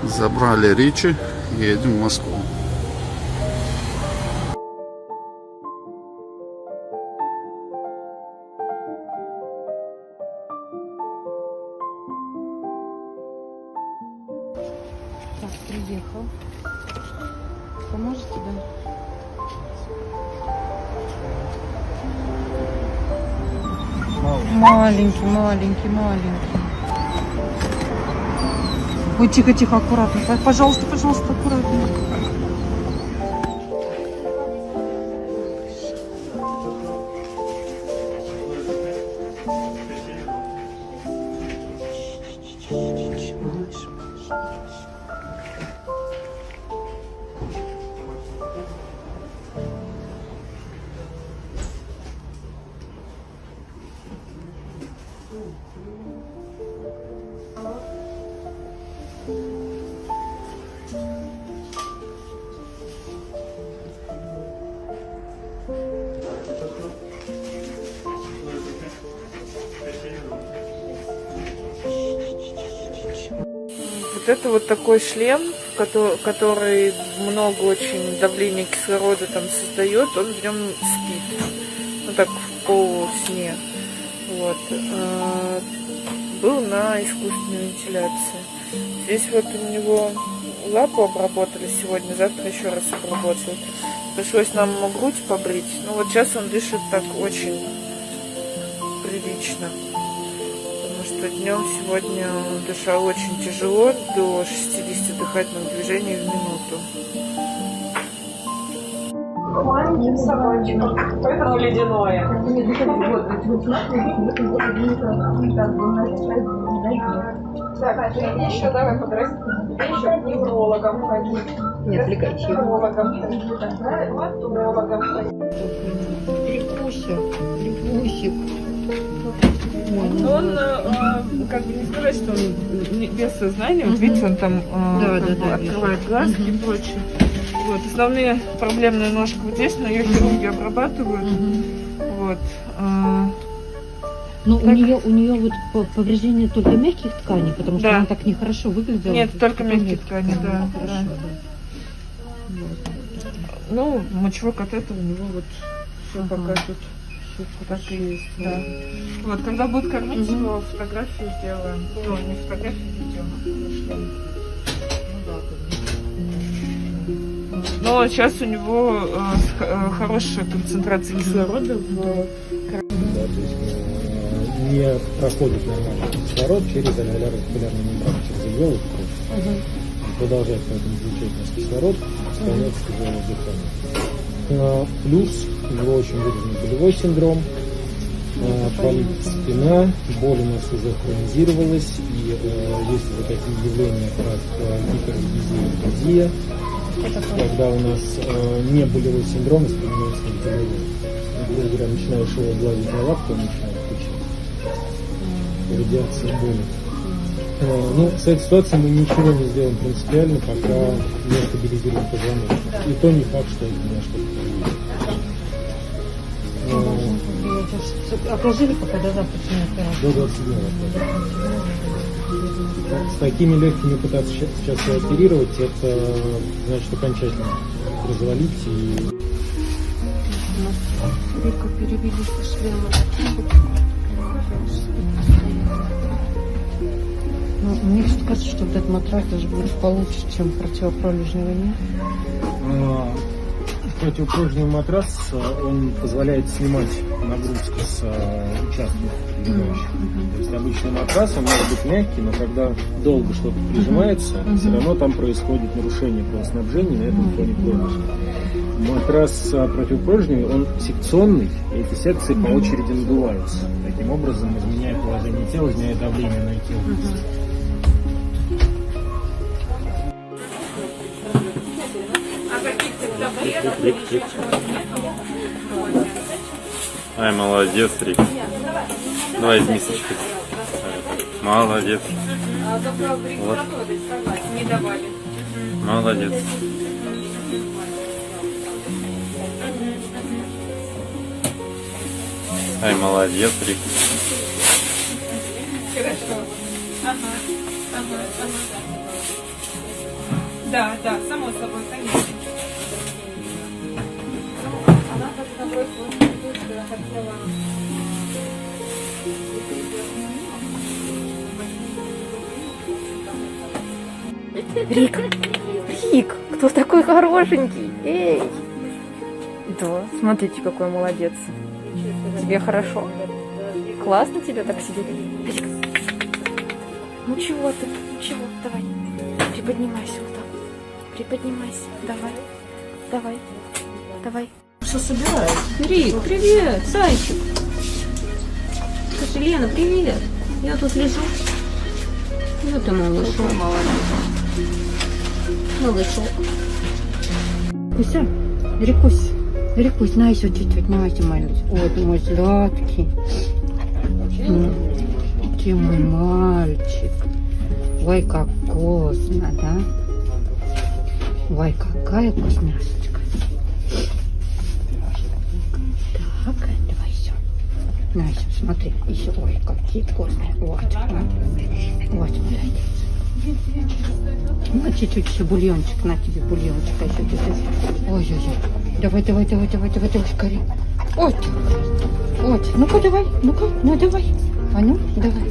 Забрали Ричи, едем в Москву. Так, приехал. Поможете, да? Маленький, маленький, маленький. Ой, тихо, тихо, аккуратно. Пожалуйста, пожалуйста, аккуратно. Вот это вот такой шлем, который много очень давления кислорода там создает, он в нем спит, ну так в полусне. Вот. Был на искусственной вентиляции. Здесь вот у него лапу обработали сегодня, завтра еще раз обработают. Пришлось нам грудь побрить. Ну вот сейчас он дышит так очень прилично. Потому что днем сегодня он дышал очень тяжело, до 60 дыхательных движений в минуту. Маленький собачек. Поэтому ледяное. Так, еще давай подрасти. Еще к неврологам ходить. Не отвлекайте. К неврологам ходить. Вот тубологам ходить. Припусик. Он, как бы не сказать, что он без сознания, вот видите, он там открывает глазки и прочее. Вот, основные проблемные ножки вот здесь, но ее хирурги обрабатывают. Вот. Но у нее вот повреждение только мягких тканей, потому что она так нехорошо выглядела. Нет, только мягкие ткани, да. Вот. Ну, мочевой катетер у него вот все пока тут. Так и есть, да. Вот, когда будут кормить, то фотографию сделаем. Ну, не фотографию, видео. Но сейчас у него хорошая концентрация кислорода в да, то есть не проходит нормально кислород через алвеоляр-рестикулярную мембрану, через альвеолу кровь. Продолжает поэтому излучать у нас кислород, сохраняется тяжелое дыхание. Плюс у него очень выраженный болевой синдром, болит спина, боль у нас уже хронизировалась, и есть уже такие явления, как гипервизия, когда у нас не болевой синдром воспринимается как болевой. Грубо говоря, начинаешь его гладить на лапку, он начинает кричать. Радиация боли. Ну, с этой ситуацией мы ничего не сделаем принципиально, пока не стабилизируем позвоночник. И то не факт, что это меня что-то. Отложили пока до завтрашнего операции? До 27 С такими легкими пытаться сейчас оперировать, это значит окончательно развалить и... Рику перевели со шлема. Ну, мне кажется, что этот матрас даже будет получше, чем противопролежневый, нет? Противопролежневый матрас, он позволяет снимать нагрузку с участков лежащих. То есть обычный матрас, он может быть мягкий, но когда долго что-то прижимается, все равно там происходит нарушение кровоснабжения на этом фоне пролежни. Матрас противопролежневый, он секционный, и эти секции по очереди надуваются. Таким образом, изменяя положение тела, изменяя давление на эти области. Ай, молодец, Рик. Давай из мисочки. Молодец. Вот. Молодец. Ай, молодец, Рик. Хорошо. Ага. Да, да, само собой, конечно. Она как набросила хотела. Рик, Рик, кто такой хорошенький? Эй! Да, смотрите, какой молодец. Тебе хорошо? Классно тебе так сидеть? Рик, ну чего ты? Ну чего? Давай, приподнимайся вот так. Приподнимайся. Давай, давай, давай. Что собирает? Рик, привет, зайчик. Скажи, Лена, привет. Я тут лежу. Вот ты малышок. Малышок. Куся, Рикусь, Рикусь, на еще чуть-чуть, на еще малюсь. Ой, ты мой сладкий. Ты мой мальчик. Ой, как вкусно, да? Ой, какая вкусняшечка. Так, давай еще. На, еще, смотри, еще, ой, какие вкусные. Вот, вот, молодец. Ну, чуть-чуть еще бульончик, на тебе бульончик, а еще чуть-чуть. Ой-ой-ой, давай, скорее. Вот, вот, ну-ка, давай, ну-ка, ну давай. А ну, давай.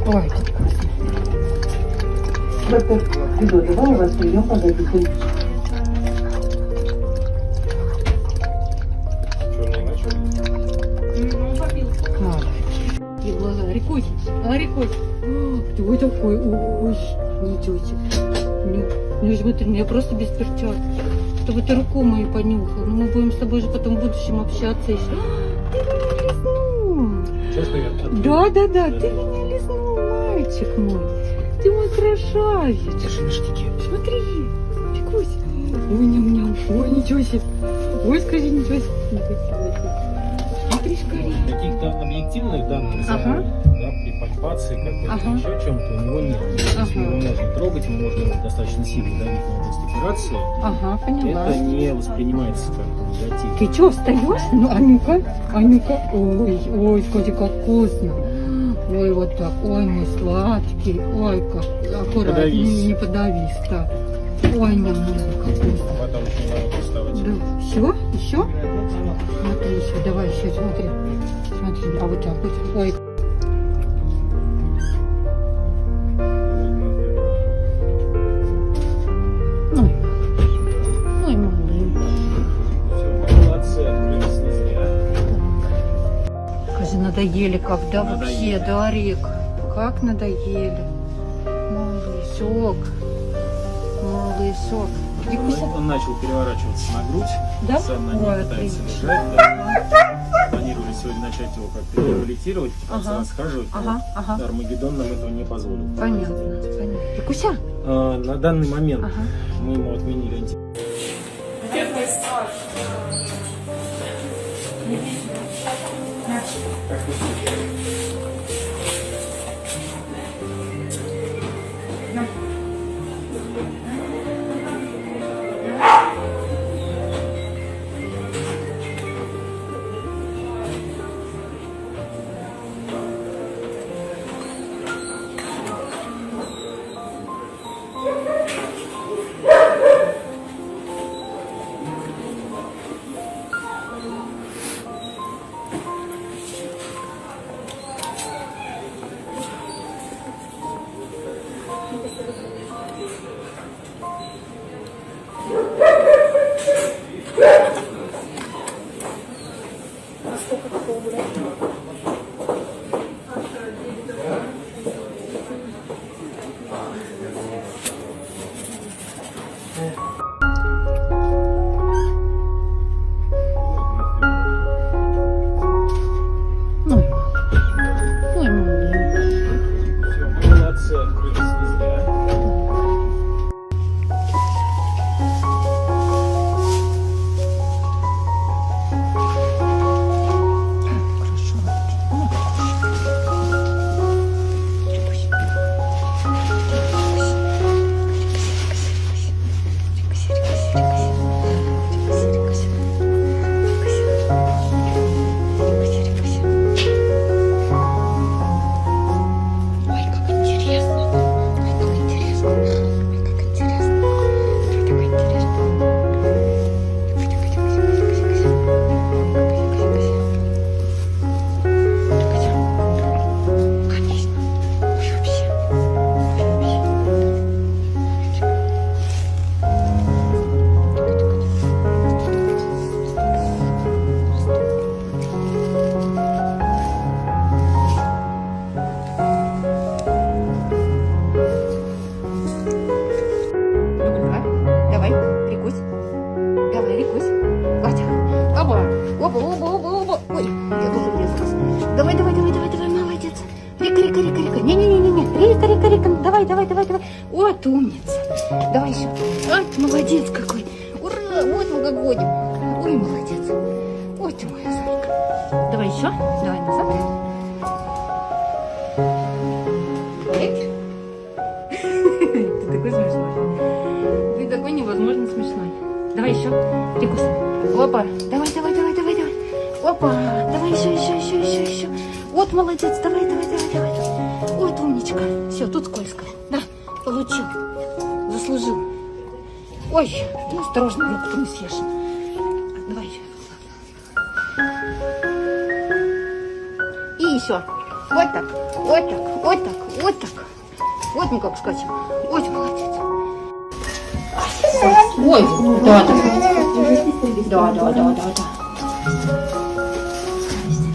Ой, как вкусно. Давай у вас прием подойдите. Рекусь, Рекусь. Кто такой? Ой, ничего себе. Ну, смотри, я просто без перчатки. Чтобы ты руку мою понюхал. Ну, мы будем с тобой же потом в будущем общаться еще. Ты меня лизнул. Честно, я Да, ты меня лизнул, мальчик мой. Ты мой красавец. Держи ништяки. Смотри, Рекусь. Ой, ням-ням. Ой, ничего себе. Ой, скажи, ничего себе. Смотри, скорее. Каких-то объективных данных, Ага. да, при пальпации, как Ага. еще чем-то у него нет. То есть Ага. его можно трогать, мы можем достаточно сильно давить на область операции. Ага, поняла. Это не воспринимается как негатив. Ты что, встаешь? Ну, а ну-ка, а ну-ка. Ой, скажи, как вкусно. Ой, вот так. Ой, мой сладкий. Ой, как аккуратно. Подавись. Не подавись, так. Ой, ням-ням, как вкусно. Потом очень надо вставать. Да. Все? Еще? Смотри, еще, давай, еще, смотри. Смотри, а вот так вот. Ой. Ой, малый. Все, молодцы, открылись не зря. Скажи, надоели когда вообще, Надоели. да, Рик? Как надоели? Малышок. Малышок. Рикуся? Он начал переворачиваться на грудь. Да? Сам на ней Ой, пытается отлично. лежать. Да. Планировали сегодня начать его как-то реабилитировать, Ага. расхаживать. но Ага. Армагеддон нам этого не позволил. Понятно. Рикуся? На данный момент Ага. мы ему отменили Оба, оба, оба, оба. Ой, я тоже врезалась. Давай, давай, давай, давай, давай, молодец. Рика, Рика, Рика, Рика. Не-не-не-не. Рика, Рика, Рика. Давай, давай, давай, давай. Вот умница. Давай еще. Ай, молодец какой. Ура, вот мы как ходим. Ой, молодец. Ой, ты моя зайка. Давай еще. Давай назад. Эй. Ты такой смешной. Ты такой невозможно смешной. Давай еще. Рикус. Опа. Давай, давай, давай, давай, давай. Опа. Давай еще, еще, еще, еще, еще. Вот молодец. Давай, давай, давай, давай. Вот умничка. Все, тут скользко. Да, получил. Заслужил. Ой, ну, осторожно, руку не съешь. Давай еще. И еще. Вот так, вот так, вот так, вот так. Вот мы как скачем. Ой, молодец. Ой, да, да. Да, да, да, да, да.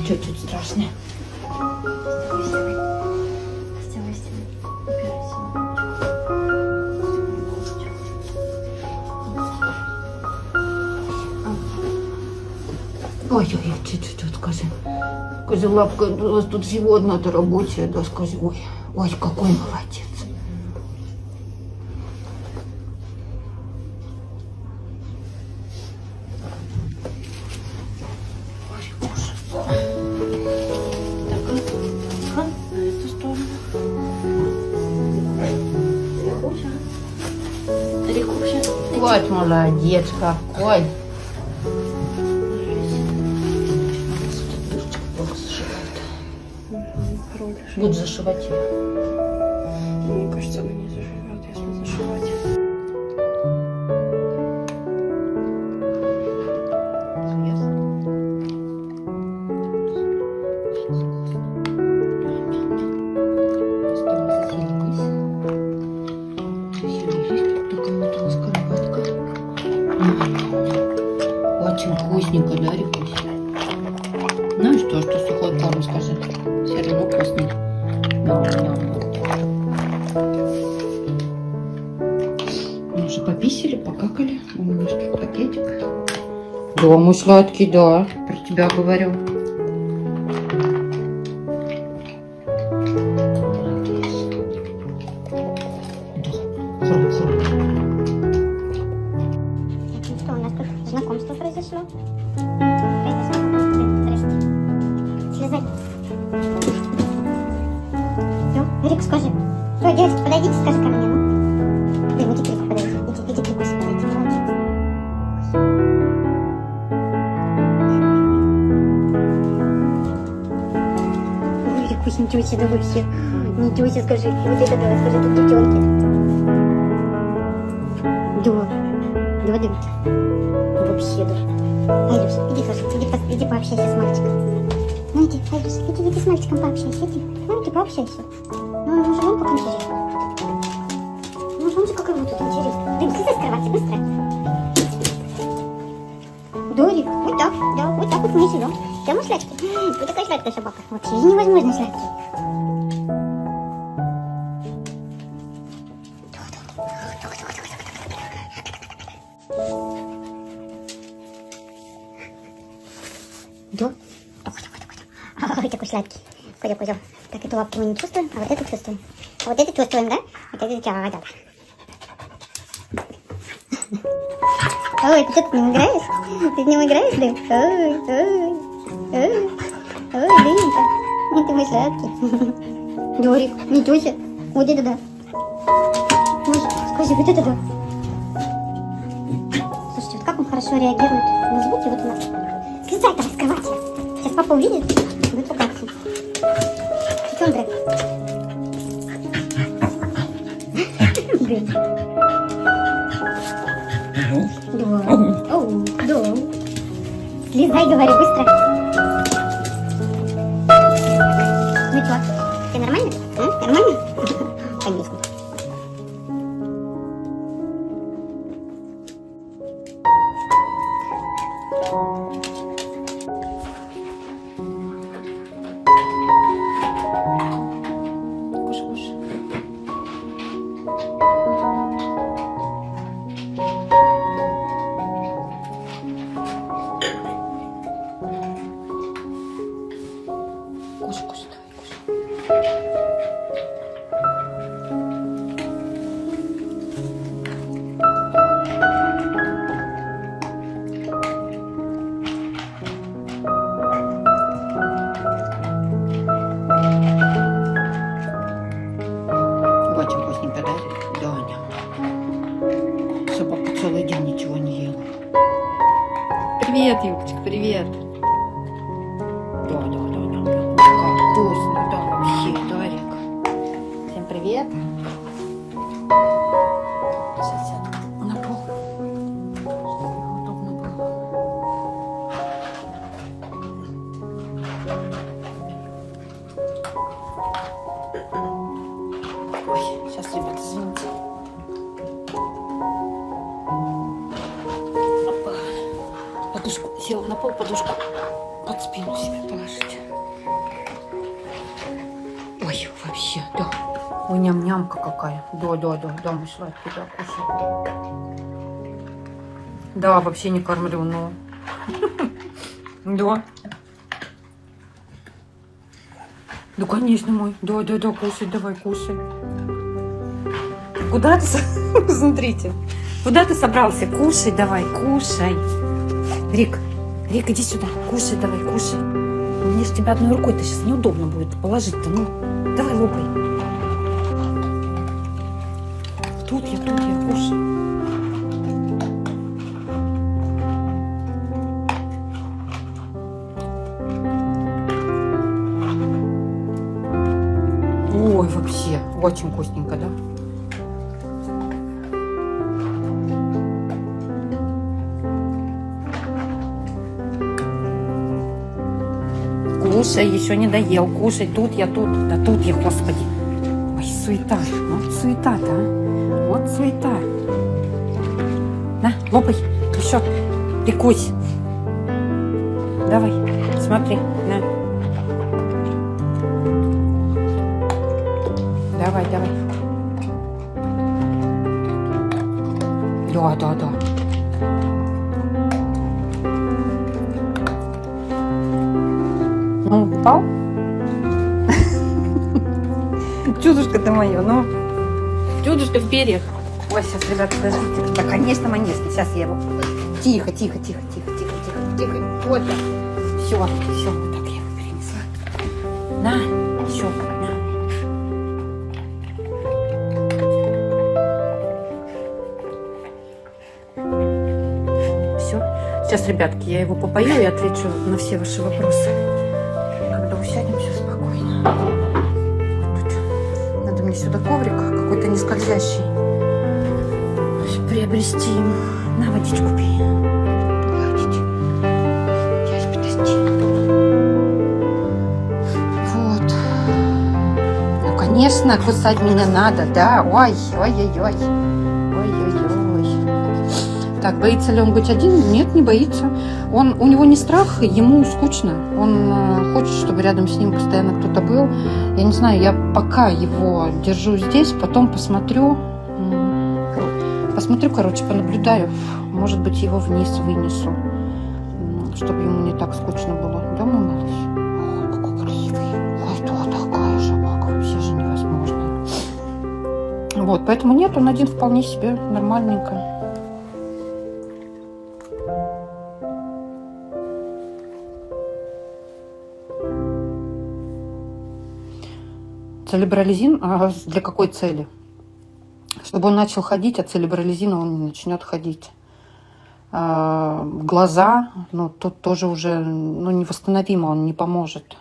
Чуть-чуть страшно. Ой-ой-ой, чуть-чуть, скажи. Скажи, лапка, у вас тут живот надо рабочая, да, скажи. Ой, ой, какой молодец. Вот молодец какой. Будет зашивать ее. Мне кажется, она не заживет, если зашивать. Очень вкусненько, да, Рикусь? Ну и что сухой корм, скажи? Все равно вкусный. Мы уже пописали, покакали. У меня тут пакетик. Да, мой сладкий, да. Про тебя говорю. Что у нас тут знакомство произошло? Слезай. Все, Рик, скажи. Что, девочки, подойдите, скажи ко мне, ну. Блин, иди к Рику подойди. Иди к Рику подойди, молодец. Ой, Рикусь, ничего себе, да вообще. Ничего себе, скажи. Вот это давай, скажи, тут девчонки. Да. Да, да. Вообще, да. Айлюш, иди тоже, иди пообщайся с мальчиком. Ну иди, Айлюш, иди с мальчиком пообщайся, иди. Ну иди пообщайся. Ну он же вон как интересно. Ну он же как ему тут интересно. Дым, слезай с кровати, быстро. Дорик, вот так, да, вот так вот мы и живем. Да, мы сладкие. Вот такая сладкая собака. Вообще невозможно сладкие. Да? Ой, такой сладкий. Козел, козел. Так, эту лапку мы не чувствуем, а вот эту чувствуем. А вот эту чувствуем, да? Вот эту, да, да. Ой, ты что, с ним играешь? Ты с ним играешь, Дым? Ой, Дымка. Ты мой сладкий. Дорик, ничего себе. Вот это да. Ой, скажи, вот это да. Слушайте, вот как он хорошо реагирует на звуки, вот у нас. Слезай давай с кровати. Сейчас папа увидит, будет ругаться. Что он драть? Блин. Да. Оу, да. Слезай, говори, быстро. Ну что, тебе нормально? А? Нормально? Конечно. Кушай, кушай. целый день ничего не ел. Привет, Юлечка, привет. Да. Как вкусно, да, вообще, Дарик. Всем привет. Сейчас сяду на пол, чтобы удобно было. Ой, сейчас, ребята, извините. Опа. Подушку села на пол, подушку под спину себе положить. Ой, вообще, да. Ой, ням-нямка какая. Да, мы сладкий, да, кушай. Да, вообще не кормлю, но... Да. Да, конечно, мой. Да, кушай, давай, кушай. Куда ты... Смотрите. Куда ты собрался? Кушай, давай, кушай. Рик, иди сюда. Кушай, давай, кушай. Мне же тебя одной рукой-то сейчас неудобно будет положить-то. Ну, давай лопай. Тут я, кушай. Ой, вообще, очень вкусненько, да? Кушай, еще не доел. Кушай, тут я, господи. Ой, суета. Вот суета-то, а. Вот суета. На, лопай. Еще. Прикусь. Давай, смотри. На. Давай. Да. Ну, упал? Чудушка ты моя, ну. Чудушка в перьях. Ой, сейчас, ребята, подождите. Да, конечно, манежки. Сейчас я его... Тихо. Вот так. Все, вот так я его перенесла. На, все, на. Все. Сейчас, ребятки, я его попою и отвечу на все ваши вопросы. Когда усядемся спокойно. Вот тут. Надо мне сюда коврик какой-то не скользящий приобрести ему. На, водичку пей. Гладить. Сейчас, подожди. Вот. Ну, конечно, кусать меня надо, да? Ой. Так, боится ли он быть один? Нет, не боится. У него не страх, ему скучно. Он хочет, чтобы рядом с ним постоянно кто-то был. Я не знаю, я пока его держу здесь, потом посмотрю, короче, понаблюдаю. Может быть, его вниз вынесу, чтобы ему не так скучно было. Да, мой малыш? Ой, какой красивый. Ой, да, такая собака. Вообще же невозможно. Вот, поэтому нет, он один вполне себе нормальненько. Целебролизин для какой цели? Чтобы он начал ходить, от целебролизина он не начнет ходить. Глаза, тут тоже уже невосстановимо, он не поможет.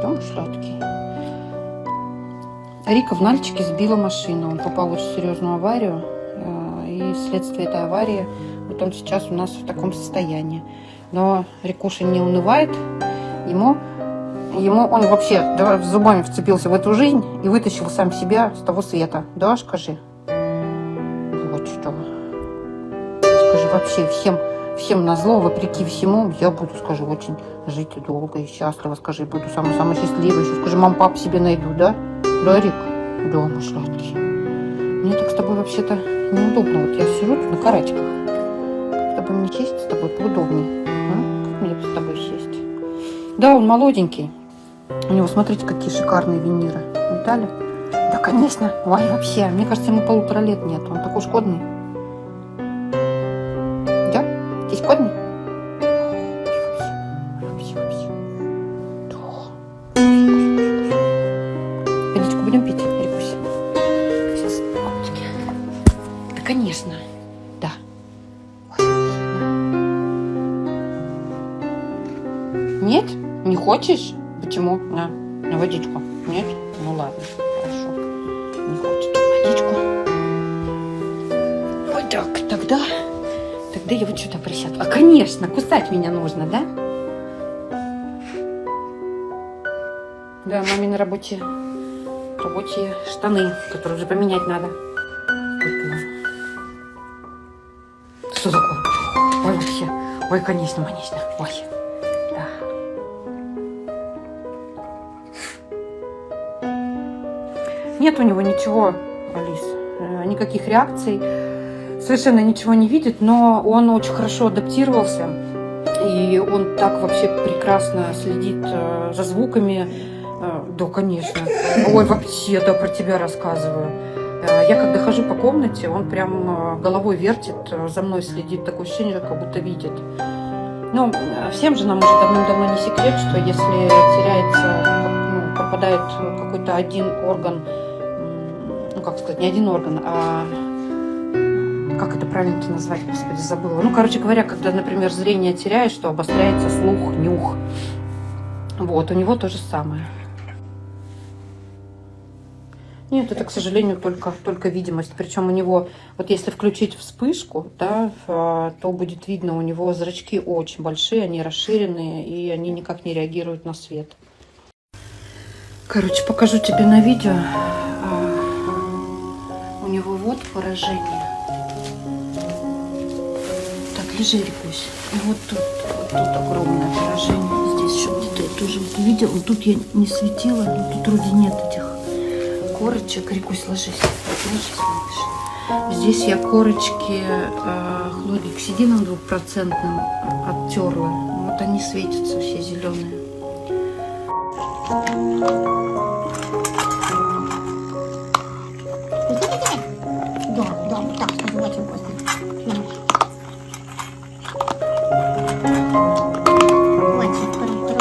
Дом сладкий. Рика в Нальчике сбила машину. Он попал в очень серьезную аварию. И вследствие этой аварии вот он сейчас у нас в таком состоянии. Но Рикуша не унывает. Ему он вообще зубами вцепился в эту жизнь и вытащил сам себя с того света. Да, скажи? Вот что. Скажи, вообще всем назло, вопреки всему, я буду, скажи, очень жить долго и счастливо. Скажи, буду самой счастливой. Еще скажи, мам, пап себе найду, да? Да, Рик? Да, мой сладкий. Мне так с тобой вообще-то неудобно. Вот я сижу тут на карачках. Чтобы мне сесть с тобой поудобнее. Как мне с тобой сесть? Да, он молоденький. У него, смотрите, какие шикарные виниры. Видали? Да, конечно. Ой, вообще. Мне кажется, ему 1,5 лет нет. Он такой шкодный. Да? Ты шкодный? Вообще. Да. Будем пить, Рикусь? Сейчас, опачки. Да, конечно. Да. Нет? Не хочешь? Почему? На водичку. Нет? Ну ладно, хорошо. Не хочет водичку. Вот так, тогда я вот сюда присяду. А, конечно, кусать меня нужно, да? Да, мамины рабочие штаны, которые уже поменять надо. Что такое? Ой, вообще. Ой, конечно. Ой. Да. Нет у него ничего, Алис, никаких реакций, совершенно ничего не видит, но он очень хорошо адаптировался, и он так вообще прекрасно следит за звуками. Да, конечно. Ой, вообще, да, про тебя рассказываю. Я когда хожу по комнате, он прям головой вертит, за мной следит, такое ощущение, как будто видит. Ну, всем же нам уже давным-давно не секрет, что если теряется, пропадает какой-то один орган, ну, как сказать, не один орган, а как это правильно-то назвать, господи, забыла. Ну, короче говоря, когда, например, зрение теряешь, что обостряется слух, нюх. Вот, у него то же самое. Нет, это, к сожалению, только видимость. Причем у него, вот если включить вспышку, да, то будет видно, у него зрачки очень большие, они расширенные, и они никак не реагируют на свет. Короче, покажу тебе на видео. У него вот поражение. Так, лежи, Рикусь. И вот тут огромное поражение. Здесь еще где-то я тоже вот видела. Вот тут я не светила, но тут вроде нет этих корочек. Рикусь, ложись, малыш. Здесь я корочки хлоргексидином 2% оттерла. Вот они светятся все зеленые. Да, так, чтобы очень вкусно. Очень круто.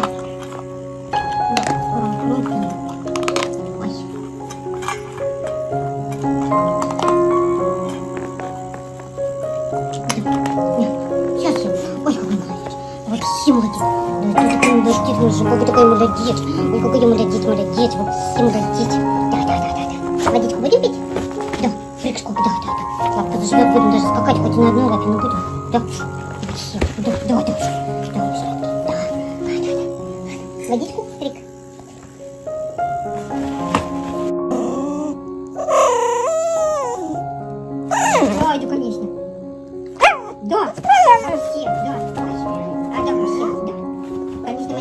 Сейчас я. Ой, какой молодец. Вообще молодец. Какой такой молодец. Ой, какой я молодец. Вообще молодец. Да. Водичку будем пить? Да. Фрикскоп, да. Ладно, подожди, будем даже скакать, хоть и на одной лапе, но будем. Да. Вообще. Да. Водичку, Фрик. Да, иду, конечно. Да. Вообще, да. А, да, вообще, да. Конечно.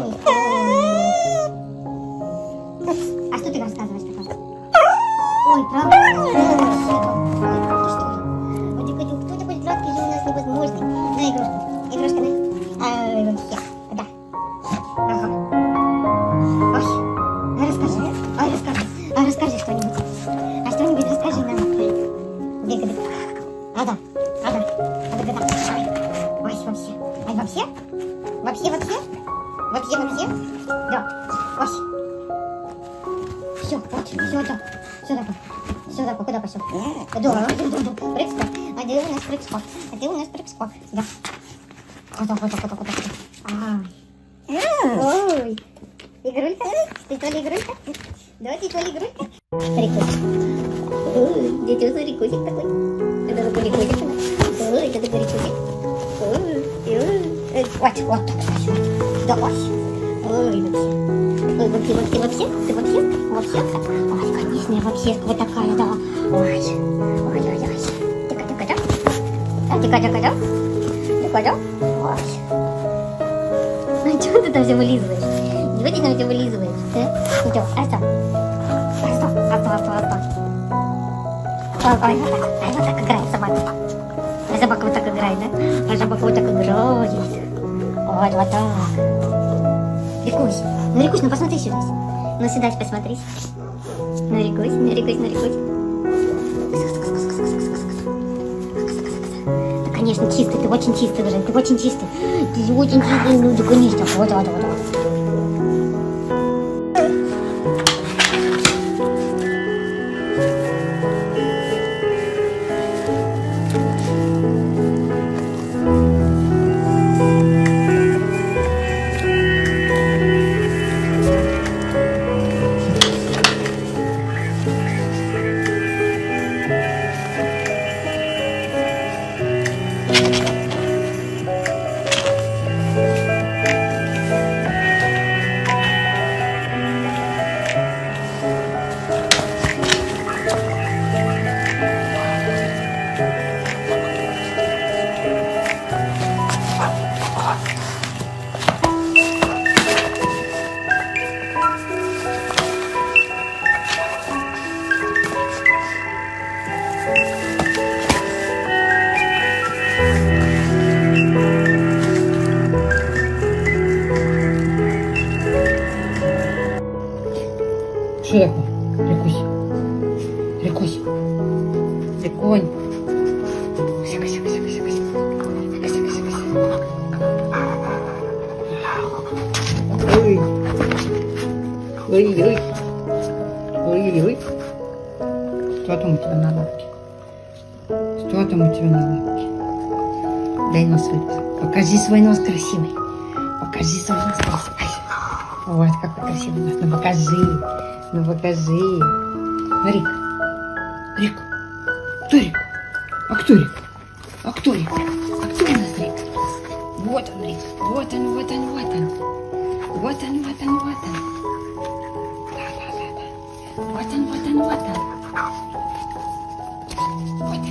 А что ты рассказываешь такое? Ой, правда? Ой, правда, что ли? Вот кто такой сладкий же у нас невозможный. На игрушку. Игрушка, да? Ай, вообще, да. Ага. Ой, расскажи что-нибудь. А что-нибудь расскажи нам. Бегай. Ага. Ой, вообще. Ай, вообще? Вообще? Да. Ой. Все, вот, сюда, куда пошел? Да, прыг-скок. А где у нас прыг-скок? Да. Куда? Ой, игрулька? Ты то ли игрулька? Да, ты то ли игрулька? Рикусик. Ой, дядя, Рикусик такой. Это такой Рикусик. Ой, это такой Рикусик. Ой, вот так, да, ой, вообще. Ты вообще? Ой, конечно, я вообще вот такая, да. Ой. Тика-тика-да. Ой. Ну, чего ты там все вылизываешь? Чего ты там все вылизываешь? Ну, что, а что? Ой, вот так играет собака. Собака вот так играет, да? А собака вот так играет. Ой, вот так. Рикусь, ну посмотри сюда. Ну сюда посмотри. Ну Рикусь. Да, конечно, чистый, ты очень чистый уже, Ты очень чистый, ну да, конечно. Вот. Рикусь. Рикусь. Риконь. Сика, сика, сика, сика, сика. Сика, сика, сика. Ой. Ой, ой. Ой, ой. Что там у тебя на лапке? Что там у тебя на лапке? Дай нос выпусти. Покажи свой нос красивый. Покажи свой нос красивый. Вот какой красивый нос. Ну покажи. Ну покажи. Рик. Рик. Кто Рик? А кто Рик? А кто Рик? А кто у нас Рик? Вот он, Рик. Вот он, вот он, вот он. Вот он, вот он, вот он. Да-да-да-да. Вот он, вот он, вот он. Вот.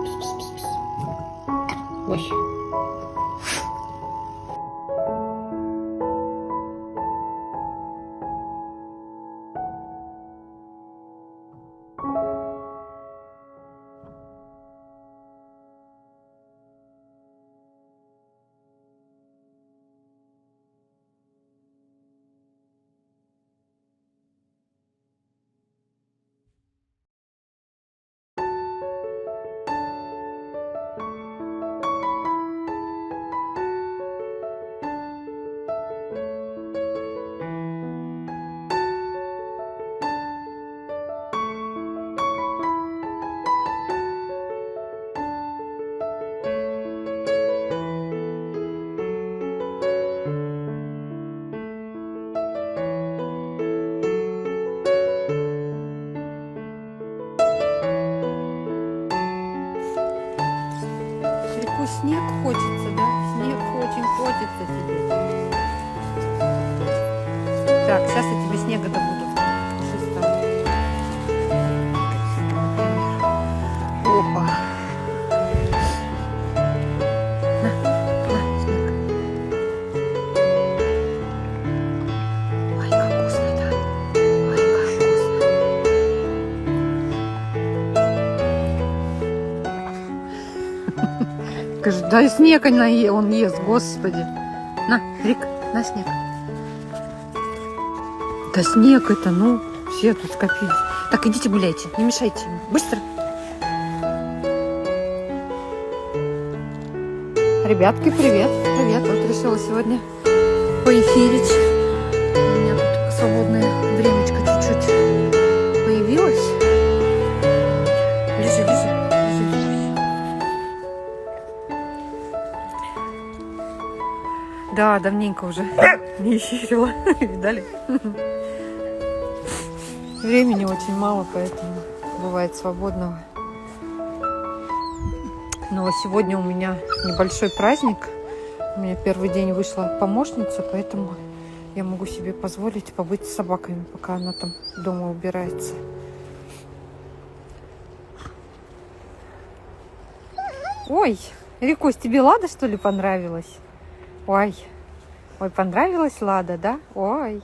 Пс-пс-пс-пс. Ой. Снег хочется, да? Снег очень хочется тебе. Так, сейчас я тебе снега-то буду. Опа. На, снег. Ой, как вкусно-то. Ой, как вкусно. Скажи, да и снег он ест, господи. На, Рик, на снег. Да снег это, ну, все тут скопились. Так, идите гуляйте, не мешайте ему. Быстро. Ребятки, привет. Привет, вот решила сегодня поэфирить. У меня тут свободное времечко чуть-чуть появилось. Лежи, лежи. Да, давненько уже не эфирила. Видали? Времени очень мало, поэтому бывает свободного. Но сегодня у меня небольшой праздник. У меня первый день вышла помощница, поэтому я могу себе позволить побыть с собаками, пока она там дома убирается. Ой, Рикусь, тебе Лада, что ли, понравилась? Ой, ой, понравилась Лада, да? Ой.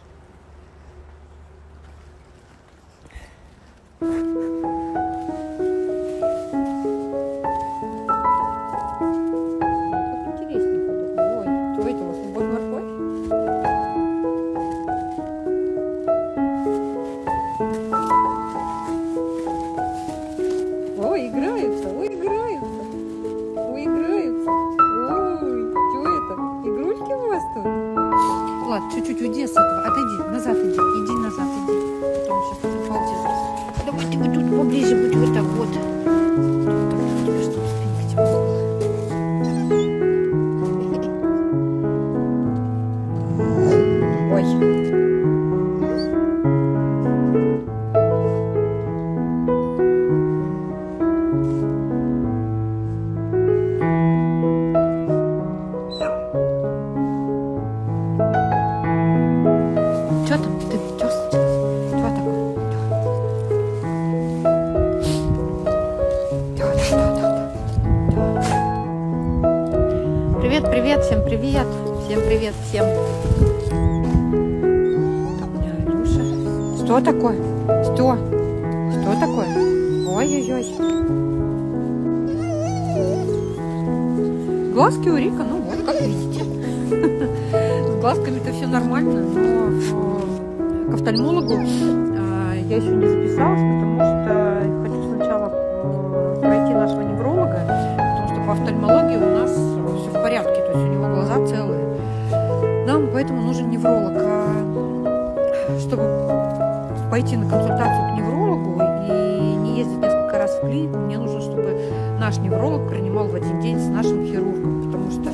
Ой, играются, ой, играются. Ой, играются. Ой, что это? Игрушки у вас тут? Ладно, чуть-чуть уйди с этого. Отойди, назад иди. Иди назад, иди. Потом сейчас это получится. Давайте вы тут поближе будь вот так вот. Вот так вот тебе, чтобы спинка тебе была. Ой. Что там? Ты что такое? Привет, привет, всем привет. Всем привет, всем. Там у меня Алюша. Что такое? Что? Что такое? Ой-ой-ой. Глазки у Рика, ну вот, как видите. глазками-то все нормально, но к офтальмологу я еще не записалась, потому что хочу сначала пройти нашего невролога, потому что по офтальмологии у нас все в порядке, то есть у него глаза целые. Нам поэтому нужен невролог. Чтобы пойти на консультацию к неврологу и не ездить несколько раз в клинику, мне нужно, чтобы наш невролог принимал в один день с нашим хирургом, потому что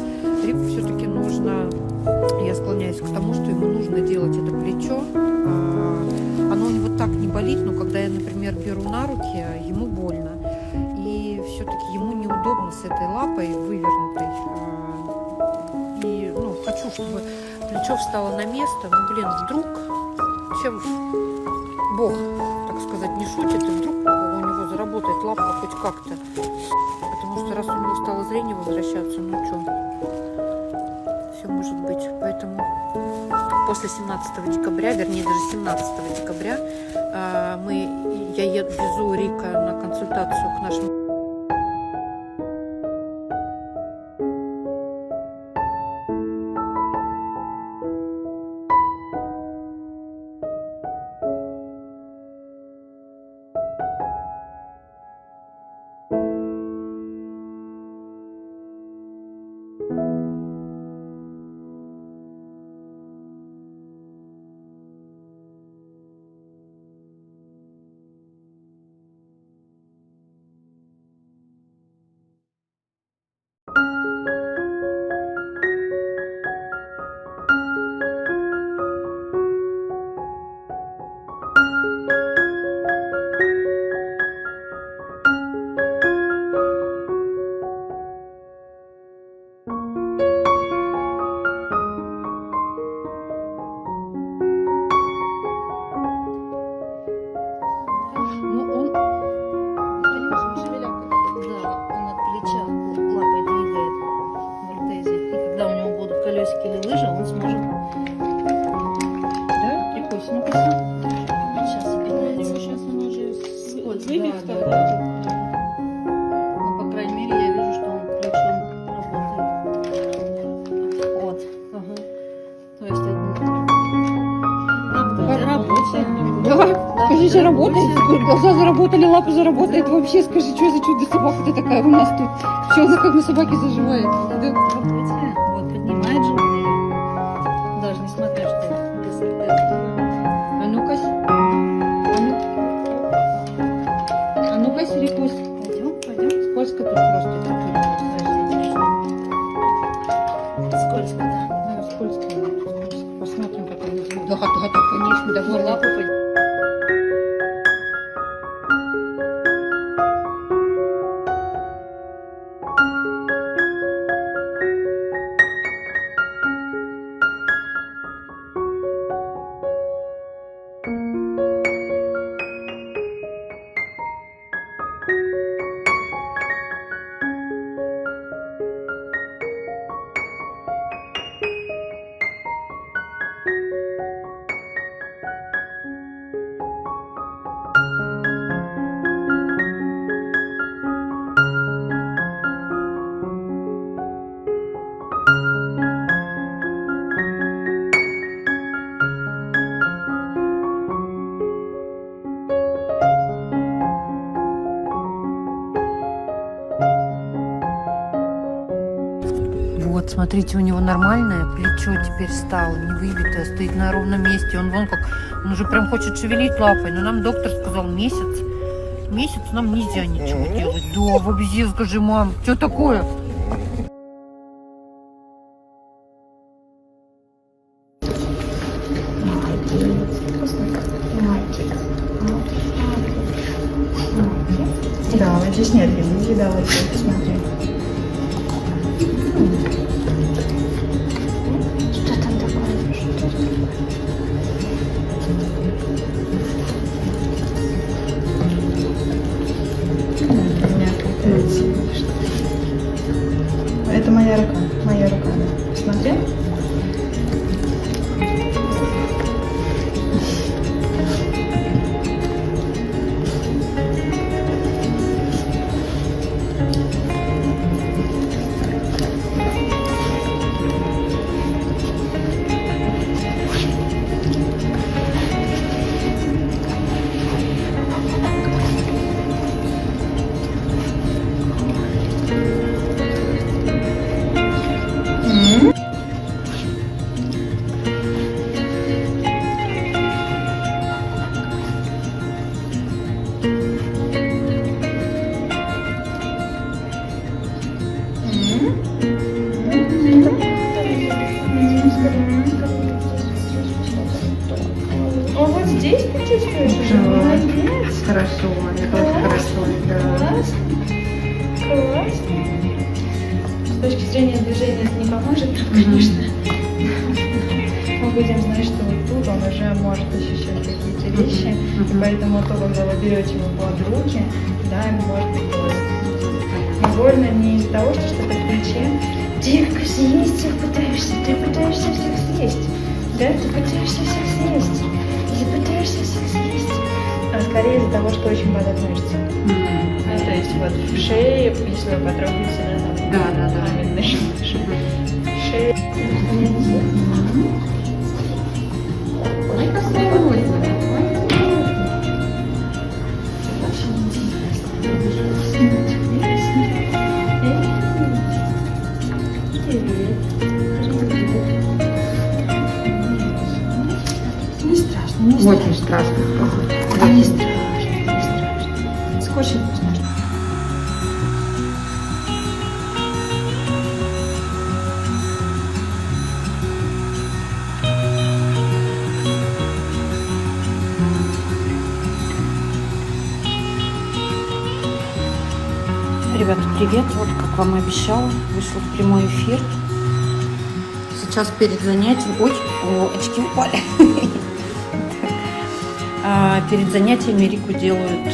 Рику все-таки нужно, я склоняюсь к тому, что ему нужно делать это плечо. Оно у него так не болит, но когда я, например, беру на руки, ему больно. И все-таки ему неудобно с этой лапой вывернутой. И хочу, чтобы плечо встало на место. Вдруг, чем Бог, так сказать, не шутит, и вдруг у него заработает лапа хоть как-то. Потому что раз у него стало зрение возвращаться, все может быть. Поэтому после 17 декабря, вернее даже 17 декабря, я везу Рика на консультацию к нашему. Скажи, работает? Глаза заработали, лапы заработает. Вообще, скажи, что за чудо собака-то такая у нас тут? Все, она как на собаке заживает. Вот, поднимает же он ее. Даже несмотря, что без А ну-ка. А ну-ка, Сирикусь. Пойдем. Скользко тут просто. Скользко, да. Да, скользко. Посмотрим, как она. Да, конечно, давай лапу пойдем. Вот, смотрите, у него нормальное плечо теперь стало, не выбитое, стоит на ровном месте. Он уже прям хочет шевелить лапой, но нам доктор сказал месяц. Месяц нам нельзя ничего делать. Да, вообще, скажи, мам, что такое? Да, вот здесь нет религии, да, вот здесь, посмотри. Что там такое? Это моя рука, да. Посмотри. здесь почувствуешь уже? Молодец. Хорошо, это очень хорошо. Класс. Класс. С точки зрения движения это не поможет, конечно. Мы будем знать, что вот тут он уже может ощущать какие-то вещи, и поэтому то, когда вы берете его под руки, да, ему может быть больно. Но больно не из-за того, что что-то в плече. Девка, съесть всех пытаешься, ты пытаешься всех съесть. Да, ты пытаешься всех съесть. Ты пытаешься всех съесть. А скорее из-за того, что очень болят мышцы. Ну, то есть вот в шее, если вы потрогаете, да, там каменные шеи. Ой, какая розовая. Не страшно, не страшно. Очень страшно. Не страшно, не страшно. Скотч не страшно. Ребята, привет! Вот, как вам и обещала, вышла в прямой эфир. Сейчас перед занятием... Ой, очки упали. Перед занятиями Рику делают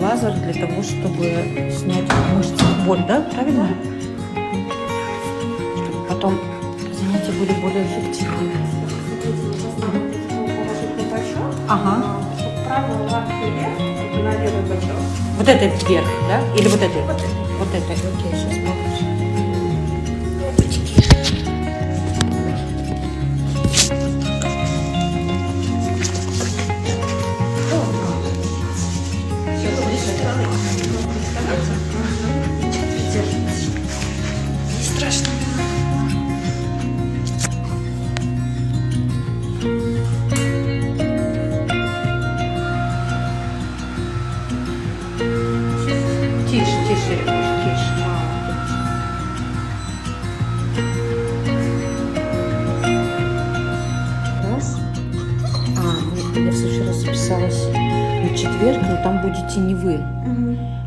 лазер для того, чтобы снять мышцы, боль, да? Правильно? Чтобы потом занятия были более эффективными. Ага. Правую лапку вверх, на левый бочок. Вот это вверх, да? Или вот это? Вот это. Окей, сейчас покажу. Тише, тише. Раз. Я в следующий раз записалась на четверг, но там будете не вы.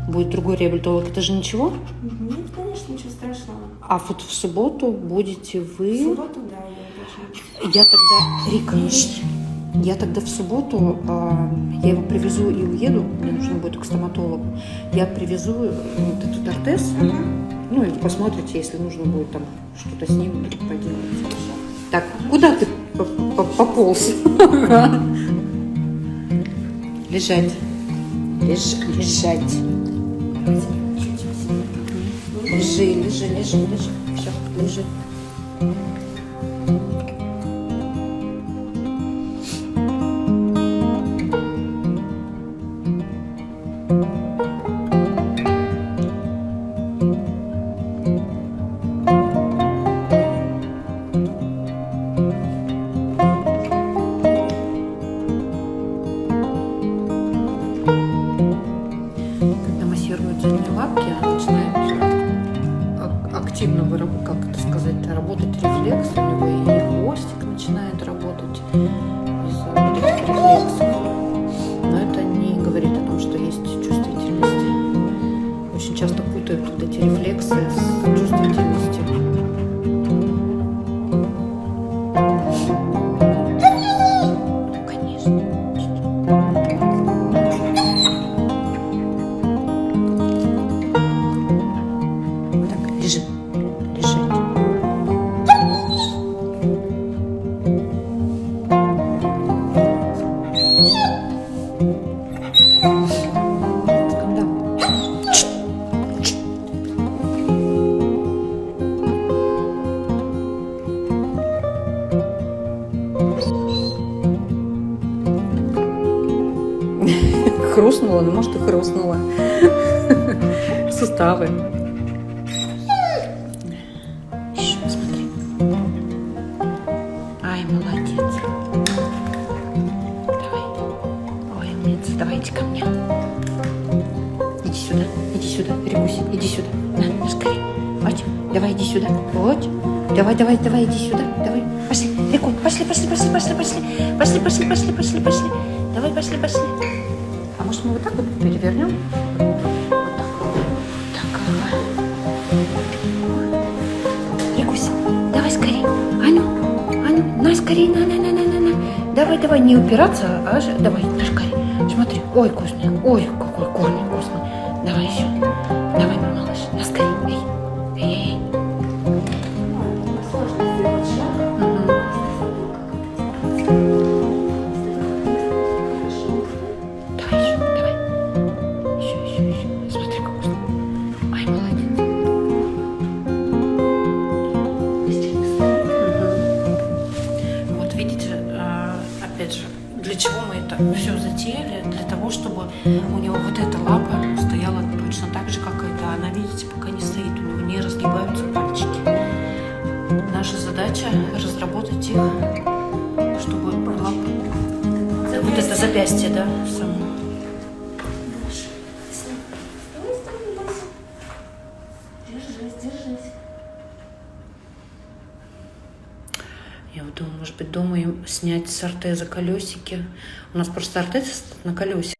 Будет другой реабилитолог. Это же ничего? Нет, конечно, ничего страшного. А вот в субботу будете вы. В субботу, да, я точно. Я тогда... Рика, я тогда в субботу, я его привезу и уеду, мне нужно будет к стоматологу. Я привезу вот этот ортез, ну и посмотрите, если нужно будет там что-то с ним поделать. Так, куда ты пополз? Лежать. Лежать. Лежи. Все, лежи. Когда массируют задние лапки, начинает активно работать рефлекс, у него и хвостик начинает работать из-за этих рефлексов. Но это не говорит о том, что есть чувствительность. Очень часто путают вот эти рефлексы с чувствительностью. Конечно. Так, лежи. Лежать. Скандал. Хрустнула, ну может и хрустнула. Суставы. Еще, смотри. Ай, молодец. Давай. Ой, умница, давайте ко мне. Иди сюда, Рикуся, иди сюда. На, скорее. Вот, давай, иди сюда. Вот. Давай, иди сюда. Давай. Пошли, Рику, пошли. Давай, пошли, пошли. А может мы вот так вот перевернем? Вот так. Так. Рикусь, давай скорее. Ану, на скорее, на. Давай, не упираться, а давай, на скорее. Смотри, ой, вкусный, ой, какой корень вкусный. Давай еще. Давай, мой малыш, на скорее. Эй. Еще. Смотри, как вкусно. Ай, молодец. Вот видите, опять же, для чего мы это все затеяли? Для того, чтобы у него вот эта лапа стояла точно так же, как и эта. Она, видите, пока не стоит, у него не разгибаются пальчики. Наша задача разработать их, чтобы лапа... Вот это запястье, да, само. Я вот думаю, может быть, дома им снять с ортеза колесики. У нас просто ортез на колесе.